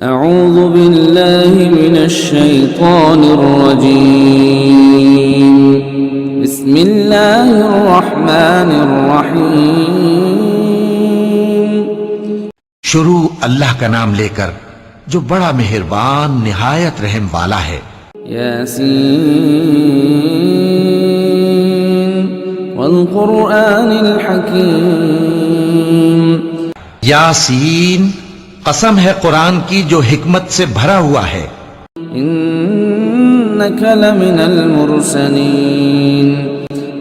اعوذ باللہ من الشیطان الرجیم بسم اللہ الرحمن الرحیم شروع اللہ کا نام لے کر جو بڑا مہربان نہایت رحم والا ہے۔ یاسین والقرآن الحکیم یاسین، قسم ہے قرآن کی جو حکمت سے بھرا ہوا ہے۔ انک لمن المرسلین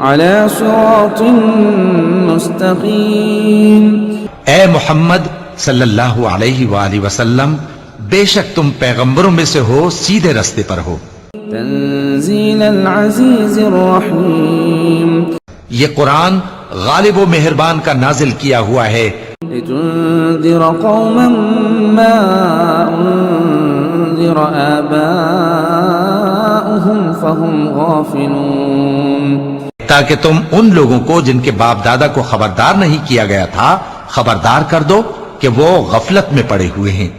علی صراط مستقیم، اے محمد صلی اللہ علیہ وآلہ وسلم، بے شک تم پیغمبروں میں سے ہو، سیدھے رستے پر ہو۔ تنزیل العزیز الرحیم، یہ قرآن غالب و مہربان کا نازل کیا ہوا ہے، لتنذر قوما ما انذر آباؤهم فهم غافلون، تاکہ تم ان لوگوں کو جن کے باپ دادا کو خبردار نہیں کیا گیا تھا خبردار کر دو کہ وہ غفلت میں پڑے ہوئے ہیں۔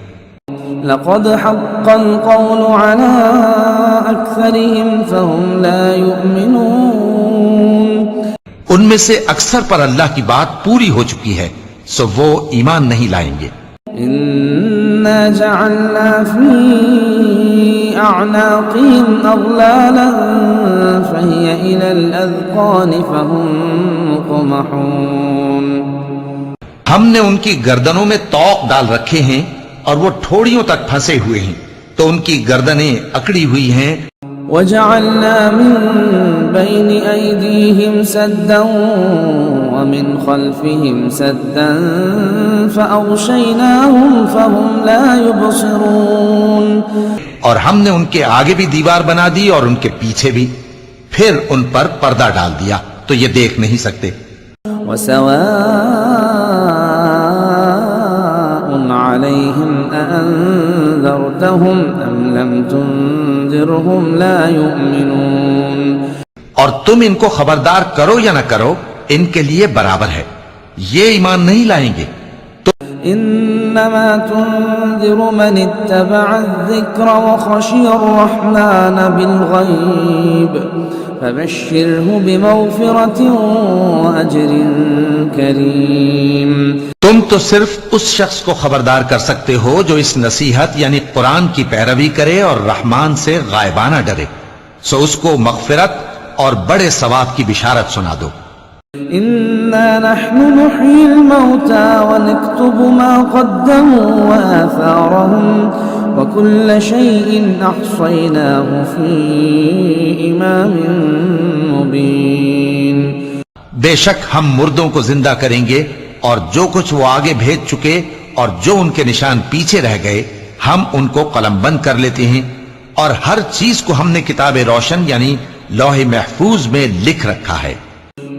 لقد حق القول على اکثرهم فهم لا يؤمنون، ان میں سے اکثر پر اللہ کی بات پوری ہو چکی ہے سو وہ ایمان نہیں لائیں گے۔ انا جعلنا في اعناقهم اغلالا فهي الى الاذقان فهم مقمحون، ہم نے ان کی گردنوں میں طوق ڈال رکھے ہیں اور وہ ٹھوڑیوں تک پھنسے ہوئے ہیں تو ان کی گردنیں اکڑی ہوئی ہیں۔ وجعلنا من بين أيديهم سدا ومن خلفهم سدا فأغشيناهم فهم لا يبصرون، اور ہم نے ان کے آگے بھی دیوار بنا دی اور ان کے پیچھے بھی، پھر ان پر پردہ ڈال دیا تو یہ دیکھ نہیں سکتے۔ وسواء عليهم أأنذرتهم أم لم تنذرهم لا يؤمنون، اور تم ان کو خبردار کرو یا نہ کرو ان کے لیے برابر ہے، یہ ایمان نہیں لائیں گے۔ انما تنذر من اتبع الذکر وخشی الرحمن بالغیب فبشره بمغفرة واجر کریم، تم تو صرف اس شخص کو خبردار کر سکتے ہو جو اس نصیحت یعنی قرآن کی پیروی کرے اور رحمان سے غائبانہ ڈرے، سو اس کو مغفرت اور بڑے ثواب کی بشارت سنا دو۔ انا نحن نحيي الموتى ونكتب ما قدموا وآثارهم وكل شيء احصيناه في امام مبين، بے شک ہم مردوں کو زندہ کریں گے اور جو کچھ وہ آگے بھیج چکے اور جو ان کے نشان پیچھے رہ گئے ہم ان کو قلم بند کر لیتے ہیں، اور ہر چیز کو ہم نے کتاب روشن یعنی لوح محفوظ میں لکھ رکھا ہے۔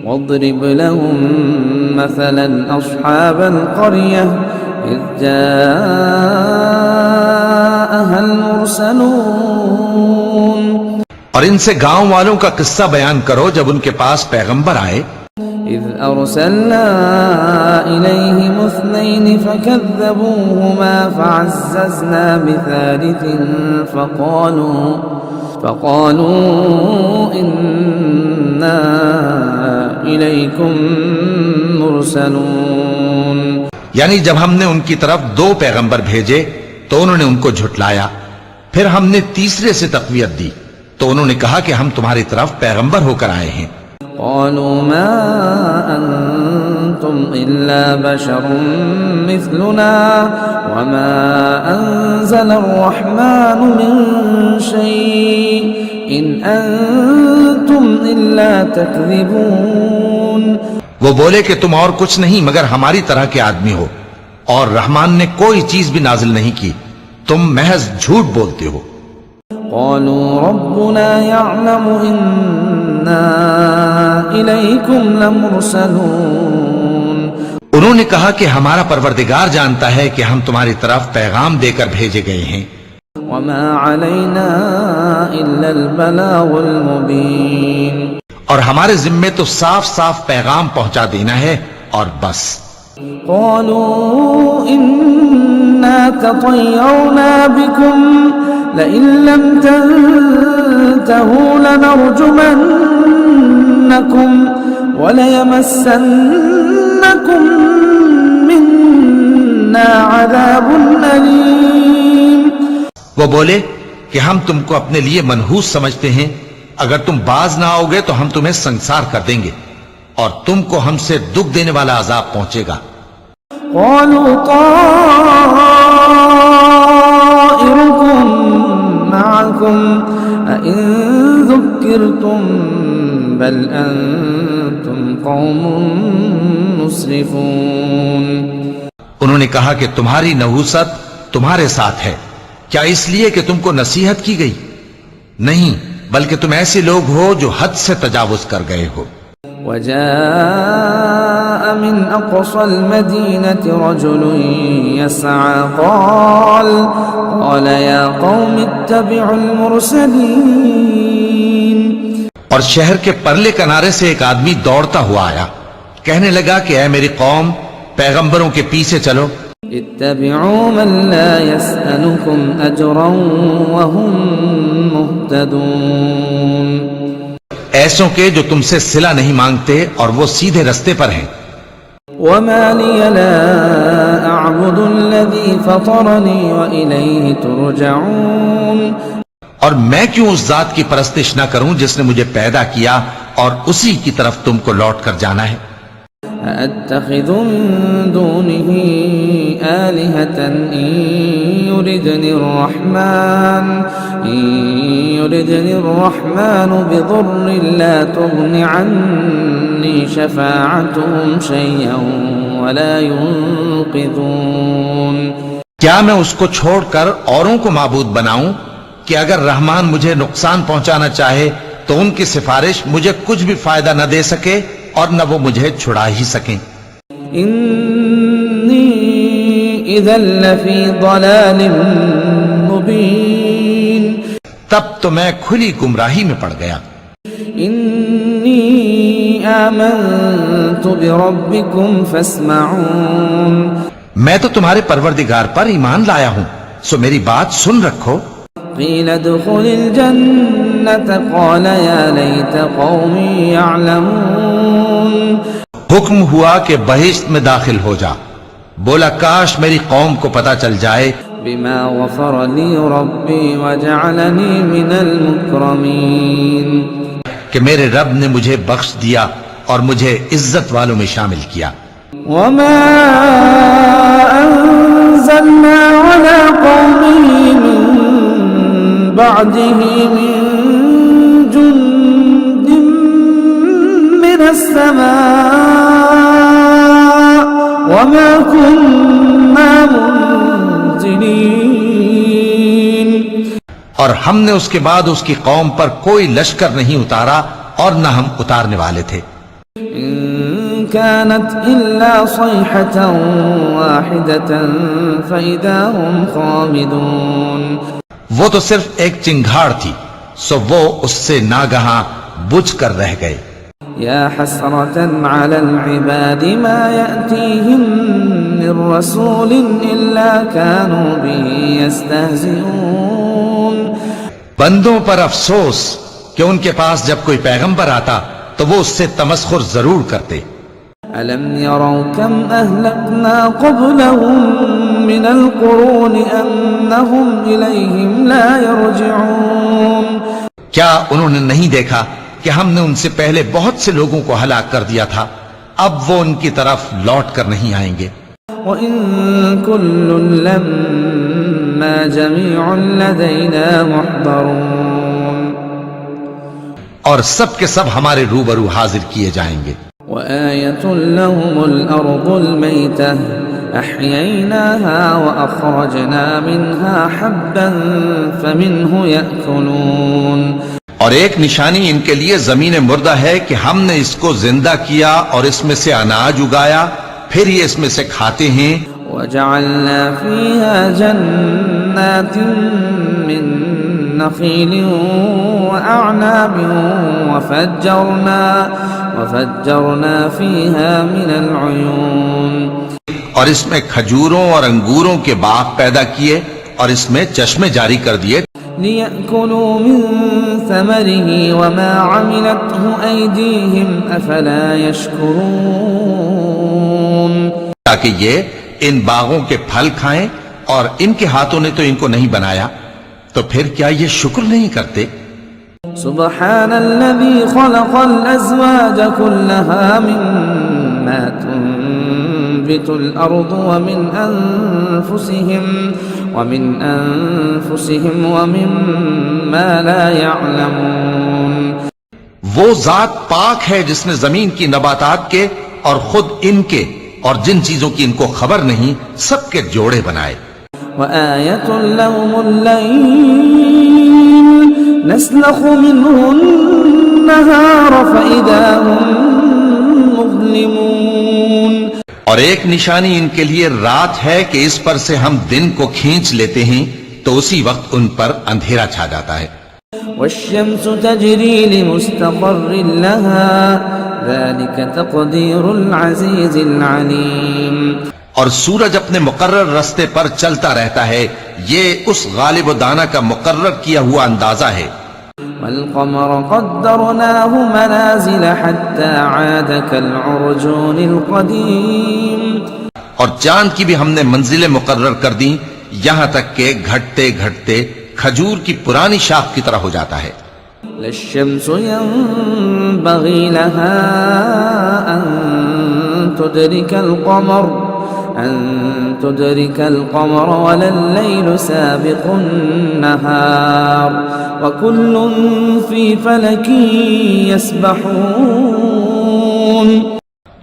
واضرب لهم مثلا اصحاب القرية اذ جاءها المرسلون، اور ان سے گاؤں والوں کا قصہ بیان کرو جب ان کے پاس پیغمبر آئے۔ اذ ارسلنا اليهم اثنين فكذبوهما فعززنا بثالث فقالوا إنا إليكم مرسلون، یعنی جب ہم نے ان کی طرف دو پیغمبر بھیجے تو انہوں نے ان کو جھٹلایا، پھر ہم نے تیسرے سے تقویت دی تو انہوں نے کہا کہ ہم تمہاری طرف پیغمبر ہو کر آئے ہیں۔ قالوا ما أنتم إلا بشر مثلنا وما أنزل الرحمن من شيء إن أنتم إلا تكذبون، وہ بولے کہ تم اور کچھ نہیں مگر ہماری طرح کے آدمی ہو، اور رحمان نے کوئی چیز بھی نازل نہیں کی، تم محض جھوٹ بولتے ہو۔ قالوا ربنا يعلم إنا إليكم لمرسلون، انہوں نے کہا کہ ہمارا پروردگار جانتا ہے کہ ہم تمہاری طرف پیغام دے کر بھیجے گئے ہیں۔ وما علينا إلا البلاغ المبين، اور ہمارے ذمے تو صاف صاف پیغام پہنچا دینا ہے اور بس۔ قالوا إنا تطيرنا بكم لئن لم تنتهوا لنرجمنكم وليمسنكم منا عذاب أليم. وہ بولے کہ ہم تم کو اپنے لیے منحوس سمجھتے ہیں، اگر تم باز نہ آؤ گے تو ہم تمہیں سنسار کر دیں گے اور تم کو ہم سے دکھ دینے والا عذاب پہنچے گا. قالوا طائركم معكم أئن ذكرتم بل أنتم قوم مسرفون. انہوں نے کہا کہ تمہاری نحوست تمہارے ساتھ ہے، کیا اس لیے کہ تم کو نصیحت کی گئی؟ نہیں، بلکہ تم ایسے لوگ ہو جو حد سے تجاوز کر گئے ہو. وجاء من أقصى المدينة رجل يسعى قال يا قوم اتبعوا المرسلين. اور شہر کے پرلے کنارے سے ایک آدمی دوڑتا ہوا آیا، کہنے لگا کہ اے میری قوم، پیغمبروں کے پیچھے چلو. اتبعوا من لا يسألكم أجرا وهم مهتدون. ایسوں کے جو تم سے صلہ نہیں مانگتے اور وہ سیدھے رستے پر ہیں. وما لي لا أعبد الذي فطرني وإليه ترجعون. اور میں کیوں اس ذات کی پرستش نہ کروں جس نے مجھے پیدا کیا اور اسی کی طرف تم کو لوٹ کر جانا ہے. أأتخذ من دونه آلهة إن يردني الرحمن بضر لا تغن عني شفاعتهم شيئا ولا ينقذون. کیا میں اس کو چھوڑ کر اوروں کو معبود بناؤں کہ اگر رحمان مجھے نقصان پہنچانا چاہے تو ان کی سفارش مجھے کچھ بھی فائدہ نہ دے سکے اور نہ وہ مجھے چھڑا ہی سکیں. انی اذا لفی ضلال مبین. تب تو میں کھلی گمراہی میں پڑ گیا. انی آمنت بربکم فاسمعون. میں تو تمہارے پروردگار پر ایمان لایا ہوں، سو میری بات سن رکھو. قیل ادخل الجنة قال یا لیت قومی یعلمون. حکم ہوا کہ بہشت میں داخل ہو جا، بولا کاش میری قوم کو پتہ چل جائے بما غفر لی ربی وجعلنی من المکرمین. کہ میرے رب نے مجھے بخش دیا اور مجھے عزت والوں میں شامل کیا. وما انزلنا على قومه من بعده من جند من السماء وما كنا منزلين. اور ہم نے اس کے بعد اس کی قوم پر کوئی لشکر نہیں اتارا اور نہ ہم اتارنے والے تھے. إن كانت إلا صيحة واحدة فإذا هم خامدون. وہ تو صرف ایک چنگھاڑ تھی، سو وہ اس سے ناگہاں بجھ کر رہ گئے. يا حسرة على العباد ما يأتيهم من رسول إلا كانوا به يستهزئون. بندوں پر افسوس کہ ان کے پاس جب کوئی پیغمبر آتا تو وہ اس سے تمسخر ضرور کرتے. ألم يروا كم أهلكنا قبلهم من القرون أنهم إليهم لا يرجعون. کیا انہوں نے نہیں دیکھا کہ ہم نے ان سے پہلے بہت سے لوگوں کو ہلاک کر دیا تھا، اب وہ ان کی طرف لوٹ کر نہیں آئیں گے. وَإِن كُلٌّ لَمَّا جَمِيعٌ لَدَيْنَا مُحْضَرُونَ. اور سب کے سب ہمارے روبرو حاضر کیے جائیں گے. وآية لهم الأرض الميتة أحييناها وأخرجنا منها حبا فمنه يأكلون. اور ایک نشانی ان کے لیے زمین مردہ ہے کہ ہم نے اس کو زندہ کیا اور اس میں سے اناج اگایا، پھر یہ اس میں سے کھاتے ہیں. وجعلنا فيها جنات من نخيل وأعناب وفجرنا فيها من العيون. اور اس میں کھجوروں اور انگوروں کے باغ پیدا کیے اور اس میں چشمے جاری کر دیے لِيَأْكُلُوا مِن ثَمَرِهِ وَمَا عَمِلَتْهُ أَيْدِيهِمْ أَفَلَا يَشْكُرُونَ تاکہ یہ ان باغوں کے پھل کھائیں اور ان کے ہاتھوں نے تو ان کو نہیں بنایا تو پھر کیا یہ شکر نہیں کرتے سبحان الذي خلق الأزواج كلها مما تنبت الأرض ومن أنفسهم ومما لا يعلمون وہ ذات پاک ہے جس نے زمین کی نباتات کے اور خود ان کے اور جن چیزوں کی ان کو خبر نہیں سب کے جوڑے بنائے وآية لهم الليل نسلخ منه النهار فإذا هم مظلمون اور ایک نشانی ان کے لیے رات ہے کہ اس پر سے ہم دن کو کھینچ لیتے ہیں تو اسی وقت ان پر اندھیرا چھا جاتا ہے والشمس تجري لمستقر لها ذلك تقدير العزيز العليم اور سورج اپنے مقرر رستے پر چلتا رہتا ہے یہ اس غالب و دانا کا مقرر کیا ہوا اندازہ ہے والقمر قدرناه منازل حتى عاد كالعرجون القديم اور چاند کی بھی ہم نے منزلیں مقرر کر دیں یہاں تک کہ گھٹتے گھٹتے کھجور کی پرانی شاخ کی طرح ہو جاتا ہے للشمس ينبغي لها أن تدرك القمر ولا الليل سابق النهار وكل في فلك يسبحون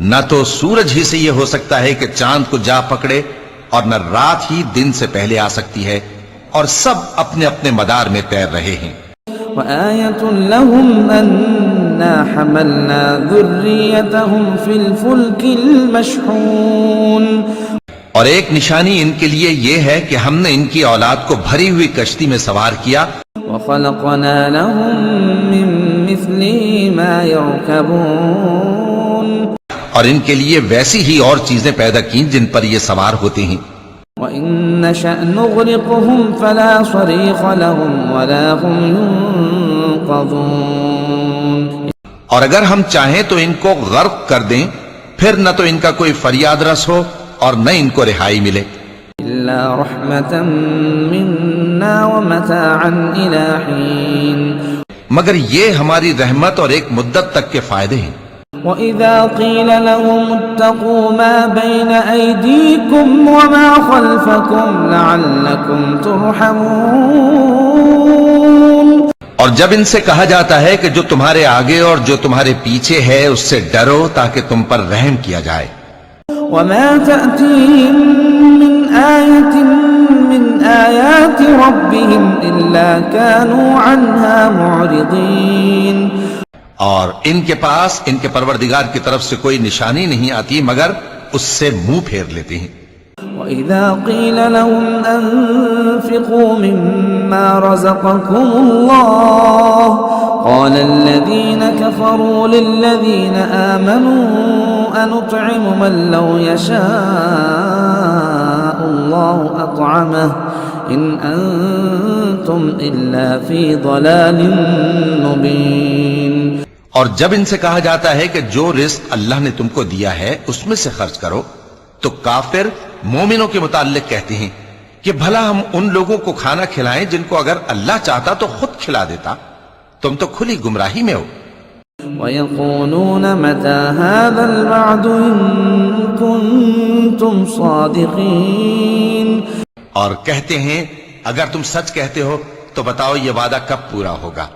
نہ تو سورج ہی سے یہ ہو سکتا ہے کہ چاند کو جا پکڑے اور نہ رات ہی دن سے پہلے آ سکتی ہے اور سب اپنے اپنے مدار میں تیر رہے ہیں وآية لهم أنا حملنا ذريتهم في الفلك المشحون اور ایک نشانی ان کے لیے یہ ہے کہ ہم نے ان کی اولاد کو بھری ہوئی کشتی میں سوار کیا وخلقنا لهم من مثله ما يركبون اور ان کے لیے ویسی ہی اور چیزیں پیدا کی جن پر یہ سوار ہوتے ہیں وَإِن نَّشَأْ نُغْرِقْهُمْ فَلَا صَرِيخَ لَهُمْ وَلَا هُمْ يُنقَذُونَ اور اگر ہم چاہیں تو ان کو غرق کر دیں پھر نہ تو ان کا کوئی فریاد رس ہو اور نہ ان کو رہائی ملے إِلَّا رَحْمَةً مِنَّا وَمَتَاعًا إِلَى حِينٍ مگر یہ ہماری رحمت اور ایک مدت تک کے فائدے ہیں وَإِذَا قِيلَ لَهُمُ اتَّقُوا مَا بَيْنَ أَيْدِيكُمْ وَمَا خَلْفَكُمْ لَعَلَّكُمْ تُرْحَمُونَ اور جب ان سے کہا جاتا ہے کہ جو تمہارے آگے اور جو تمہارے پیچھے ہے اس سے ڈرو تاکہ تم پر رحم کیا جائے وَمَا تَأْتِيهِم مِّنْ آيَةٍ مِّنْ آيَاتِ رَبِّهِمْ إِلَّا كَانُوا عَنْهَا مُعْرِضِينَ اور ان کے پاس ان کے پروردگار کی طرف سے کوئی نشانی نہیں آتی مگر اس سے منہ پھیر لیتے ہیں وَإِذَا قِيلَ لَهُمْ أَنفِقُوا مِمَّا رَزَقَكُمُ اللَّهُ قَالَ الَّذِينَ كَفَرُوا لِلَّذِينَ آمَنُوا أَنُطْعِمُ مَن لَّوْ يَشَاءُ اللَّهُ أَطْعَمَهُ إِنْ أَنتُمْ إِلَّا فِي ضَلَالٍ مُّبِينٍ اور جب ان سے کہا جاتا ہے کہ جو رزق اللہ نے تم کو دیا ہے اس میں سے خرچ کرو تو کافر مومنوں کے متعلق کہتے ہیں کہ بھلا ہم ان لوگوں کو کھانا کھلائیں جن کو اگر اللہ چاہتا تو خود کھلا دیتا تم تو کھلی گمراہی میں ہو وَيَقُولُونَ مَتَى هَذَا الْوَعْدُ إِن كُنتُمْ صَادِقِينَ اور کہتے ہیں اگر تم سچ کہتے ہو تو بتاؤ یہ وعدہ کب پورا ہوگا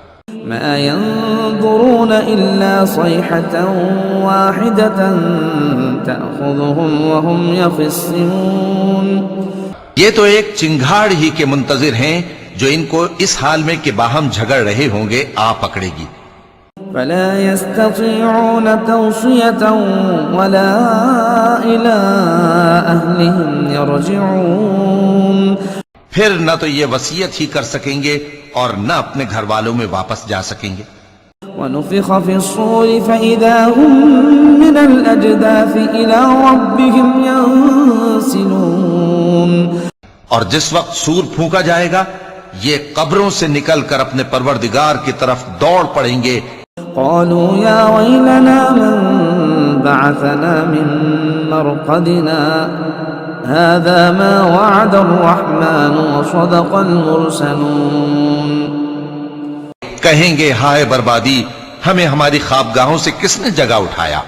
مَا يَنظُرُونَ إِلَّا صَيْحَةً وَاحِدَةً تَأْخُذُهُمْ وَهُمْ يَخِصِّمُونَ یہ تو ایک چنگھاڑ ہی کے منتظر ہیں جو ان کو اس حال میں کہ باہم جھگڑ رہے ہوں گے آ پکڑے گی فَلَا يَسْتَطِيعُونَ تَوْصِيَةً وَلَا إِلَىٰ أَهْلِهِمْ يَرْجِعُونَ پھر نہ تو یہ وصیت ہی کر سکیں گے اور نہ اپنے گھر والوں میں واپس جا سکیں گے ونفخ في الصور فإذا هم من الأجداث إلى ربهم ينسلون. اور جس وقت سور پھونکا جائے گا یہ قبروں سے نکل کر اپنے پروردگار کی طرف دوڑ پڑیں گے. قالوا يا ويلنا من بعثنا من مرقدنا هذا ما وعد الرحمن وصدق المرسلون. کہیں گے ہائے بربادی، ہمیں ہماری خوابگاہوں سے کس نے جگہ اٹھایا؟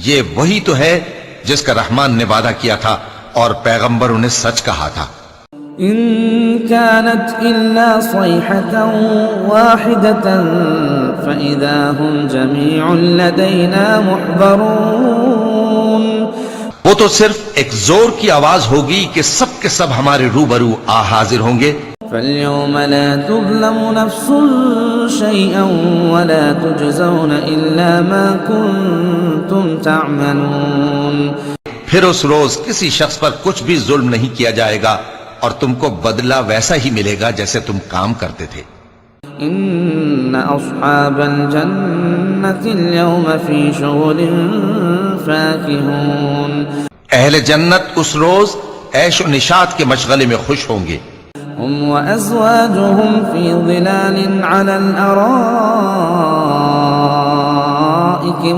یہ وہی تو ہے جس کا رحمان نے وعدہ کیا تھا اور پیغمبروں نے سچ کہا تھا. إن كانت إلا صيحة واحدة فإذا هم جميع لدينا محضرون. وہ تو صرف ایک زور کی آواز ہوگی کہ سب کے سب ہمارے روبرو حاضر ہوں گے. فاليوم لا تظلم نفس شيئا ولا تجزون إلا ما كنتم تعملون. پھر اس روز کسی شخص پر کچھ بھی ظلم نہیں کیا جائے گا اور تم کو بدلہ ویسا ہی ملے گا جیسے تم کام کرتے تھے. ان اصحاب الجنة اليوم في شغل فاكهون. اہل جنت اس روز عیش و نشاط کے مشغلے میں خوش ہوں گے. هم وازواجهم في ظلال على الارائك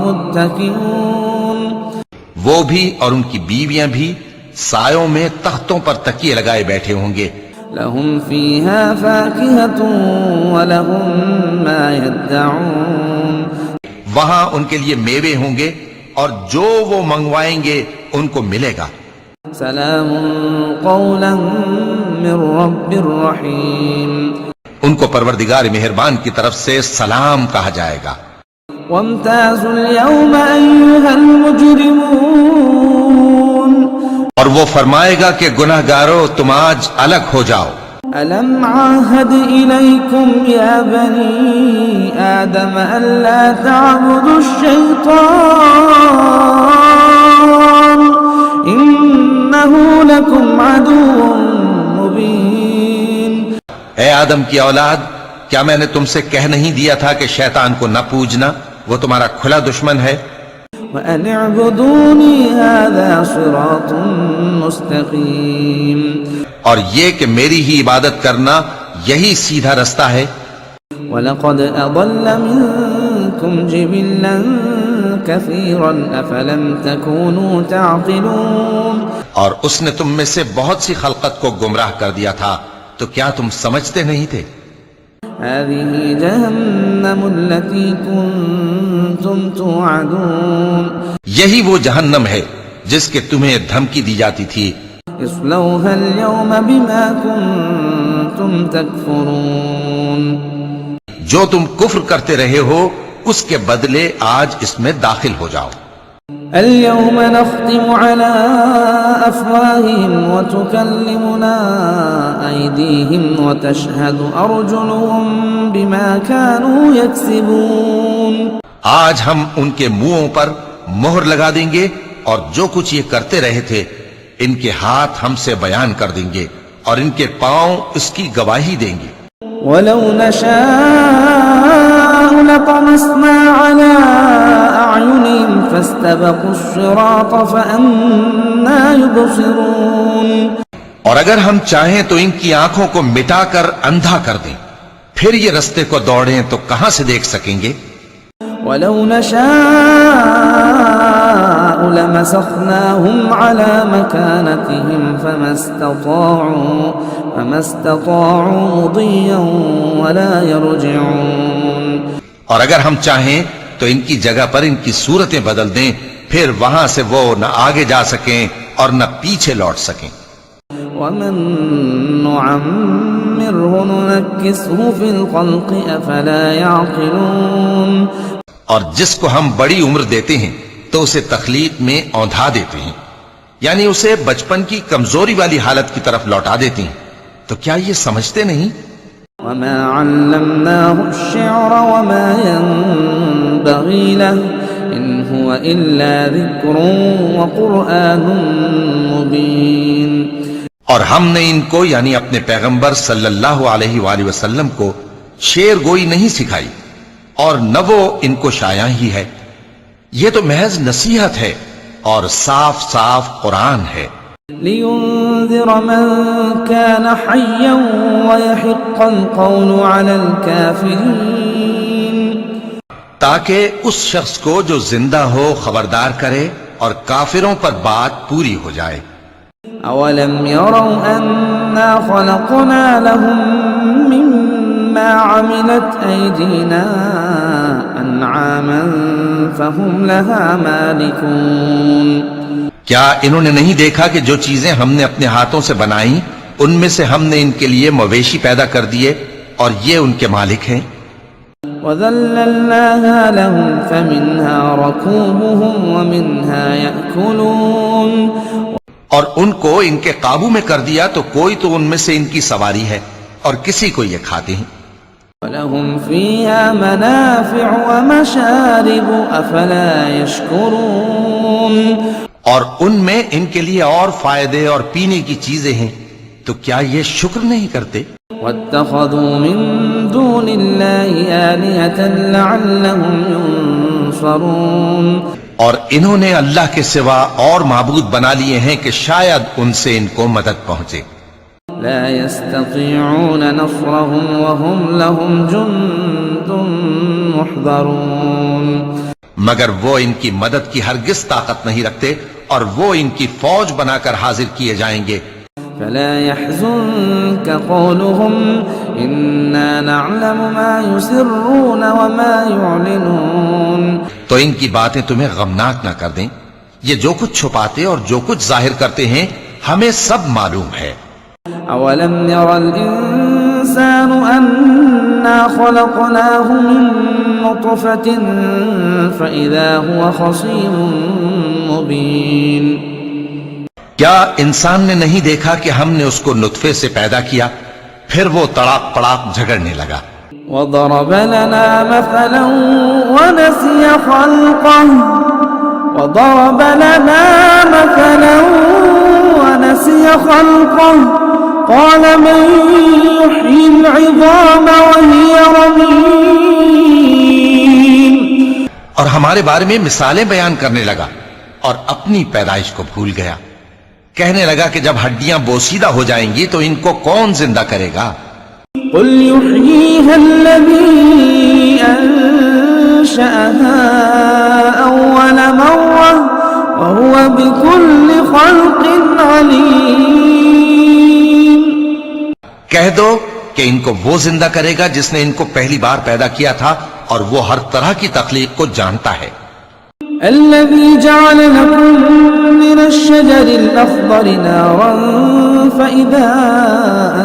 متكئون. وہ بھی اور ان کی بیویاں بھی سایوں میں تختوں پر تکیے لگائے بیٹھے ہوں گے. لهم فيها فاكهة ولهم ما يدعون. وہاں ان کے لیے میوے ہوں گے اور جو وہ منگوائیں گے ان کو ملے گا. سلام قولا من رب رحیم. ان کو پروردگار مہربان کی طرف سے سلام کہا جائے گا. وامتازوا اليوم أيها المجرمون. اور وہ فرمائے گا کہ گناہگارو تم آج الگ ہو جاؤ. ألم عاهد إليكم يا بني آدم ألا تعبدوا الشيطان إنه لكم عدو مبين. اے آدم کی اولاد، کیا میں نے تم سے کہہ نہیں دیا تھا کہ شیطان کو نہ پوجنا، وہ تمہارا کھلا دشمن ہے. وأن اعبدوني هذا صراط مستقيم. اور یہ کہ میری ہی عبادت کرنا یہی سیدھا رستہ ہے. وَلَقَدْ أَضَلَّ مِنكُمْ جِبِلًّا كَثِيرًا أَفَلَمْ تَكُونُوا تَعْقِلُونَ. اور اس نے تم میں سے بہت سی خلقت کو گمراہ کر دیا تھا، تو کیا تم سمجھتے نہیں تھے؟ هذه جهنم التي كنتم توعدون. یہی وہ جہنم ہے جس کے تمہیں دھمکی دی جاتی تھی. اصلوها اليوم بما كنتم تكفرون. جو تم کفر کرتے رہے ہو اس کے بدلے آج اس میں داخل ہو جاؤ. اليوم نختم على أفواههم وتكلمنا أيديهم وتشهد أرجلهم بما كانوا يكسبون. آج ہم ان کے منہوں پر مہر لگا دیں گے اور جو کچھ یہ کرتے رہے تھے ان کے ہاتھ ہم سے بیان کر دیں گے اور ان کے پاؤں اس کی گواہی دیں گے. ولو نشاء لطمسنا على أعينهم فاستبقوا الصراط فأنى يبصرون. اور اگر ہم چاہیں تو ان کی آنکھوں کو مٹا کر اندھا کر دیں، پھر یہ رستے کو دوڑیں تو کہاں سے دیکھ سکیں گے. ولو نشاء لمسخناهم على مكانتهم فما استطاعوا مضيا ولا يرجعون. اور اگر ہم چاہیں تو ان کی جگہ پر ان کی صورتیں بدل دیں، پھر وہاں سے وہ نہ آگے جا سکیں اور نہ پیچھے لوٹ سکیں. ومن نعمره ننكسه في الخلق أفلا يعقلون. اور جس کو ہم بڑی عمر دیتے ہیں تو اسے تخلیق میں اوندھا دیتے ہیں، یعنی اسے بچپن کی کمزوری والی حالت کی طرف لوٹا دیتے ہیں. تو کیا یہ سمجھتے نہیں؟ وما علمناه الشعر وما ينبغي له إن هو إلا ذكر وقرآن مبين. اور ہم نے ان کو یعنی اپنے پیغمبر صلی اللہ علیہ وآلہ وسلم کو شعر گوئی نہیں سکھائی اور نہ وہ ان کو شایع ہی ہے. یہ تو محض نصیحت ہے اور صاف صاف قرآن ہے. لينذر من كان حيا ويحق القول على الكافرين تاکہ اس شخص کو جو زندہ ہو خبردار کرے اور کافروں پر بات پوری ہو جائے. أولم يروا أنا خلقنا لهم مما عملت أيدينا أنعاما فهم لها مالكون. کیا انہوں نے نہیں دیکھا کہ جو چیزیں ہم نے اپنے ہاتھوں سے بنائیں ان میں سے ہم نے ان کے لیے مویشی پیدا کر دیے اور یہ ان کے مالک ہیں. وَذَلَّلْنَاهَا لَهُمْ فَمِنْهَا رَكُوبُهُمْ وَمِنْهَا يَأْكُلُونَ. اور ان کو ان کے قابو میں کر دیا تو کوئی تو ان میں سے ان کی سواری ہے اور کسی کو یہ کھاتے ہیں. وَلَهُمْ فِيهَا مَنَافِعُ وَمَشَارِبُ أَفَلَا يَشْكُرُونَ. اور ان میں ان کے لیے اور فائدے اور پینے کی چیزیں ہیں تو کیا یہ شکر نہیں کرتے. وَاتَّخَذُوا مِن دُونِ اللَّهِ آلِهَةً لَعَلَّهُمْ يُنصَرُونَ. اور انہوں نے اللہ کے سوا اور معبود بنا لیے ہیں کہ شاید ان سے ان کو مدد پہنچے. لا يستطيعون نصرهم وهم لهم جند محضرون. مگر وہ ان کی مدد کی ہرگز طاقت نہیں رکھتے اور وہ ان کی فوج بنا کر حاضر کیے جائیں گے. فلا يحزنك قولهم إنا نعلم ما يسرون وما يعلنون. تو ان کی باتیں تمہیں غمناک نہ کر دیں. یہ جو کچھ چھپاتے اور جو کچھ ظاہر کرتے ہیں ہمیں سب معلوم ہے. أولم ير الإنسان أنا خلقناه من نطفة فإذا هو خصيم مبين. کیا انسان نے نہیں دیکھا کہ ہم نے اس کو نطفے سے پیدا کیا پھر وہ تڑاک پڑاک جھگڑنے لگا. وضرب لنا مثلا ونسي خلقه قال من يحيي العظام وهي رميم. اور ہمارے بارے میں مثالیں بیان کرنے لگا اور اپنی پیدائش کو بھول گیا. کہنے لگا کہ جب ہڈیاں بوسیدہ ہو جائیں گی تو ان کو کون زندہ کرے گا. قل يحييها الذي أنشأها أول مرة وهو بكل خلق عليم. کہہ دو کہ ان کو وہ زندہ کرے گا جس نے ان کو پہلی بار پیدا کیا تھا اور وہ ہر طرح کی تخلیق کو جانتا ہے. الذي جعل لكم من الشجر الأخضر نارا فإذا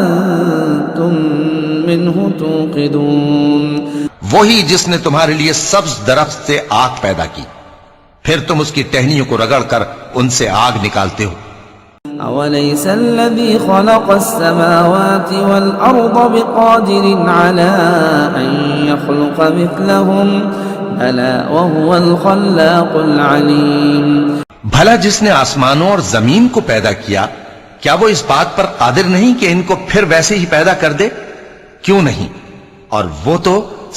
أنتم منه توقدون. وہی جس نے تمہارے لیے سبز درخت سے آگ پیدا کی پھر تم اس کی ٹہنیوں کو رگڑ کر ان سے آگ نکالتے ہو. أوليس الذي خلق السماوات والأرض بقادر على أن يخلق مثلهم بلى وهو الخلاق العليم. بھلا جس نے آسمانوں اور زمین کو پیدا کیا کیا وہ اس بات پر قادر نہیں کہ ان کو پھر ویسے ہی پیدا کر دے؟ کیوں نہیں، اور وہ تو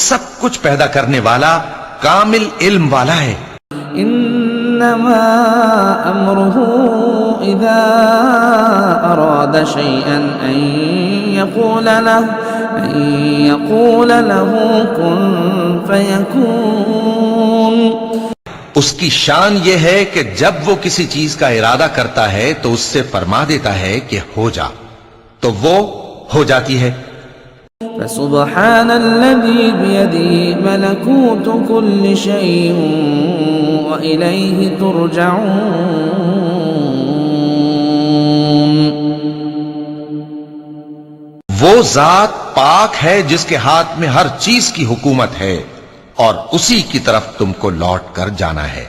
سب کچھ پیدا کرنے والا کامل علم والا ہے. انما امره اذا اراد شيئا ان يقول له كن فيكون. اس کی شان یہ ہے کہ جب وہ کسی چیز کا ارادہ کرتا ہے تو اس سے فرما دیتا ہے کہ ہو جا تو وہ ہو جاتی ہے. فسبحان الذي بيده ملكوت كل شيء وإليه ترجعون. وہ ذات پاک ہے جس کے ہاتھ میں ہر چیز کی حکومت ہے اور اسی کی طرف تم کو لوٹ کر جانا ہے.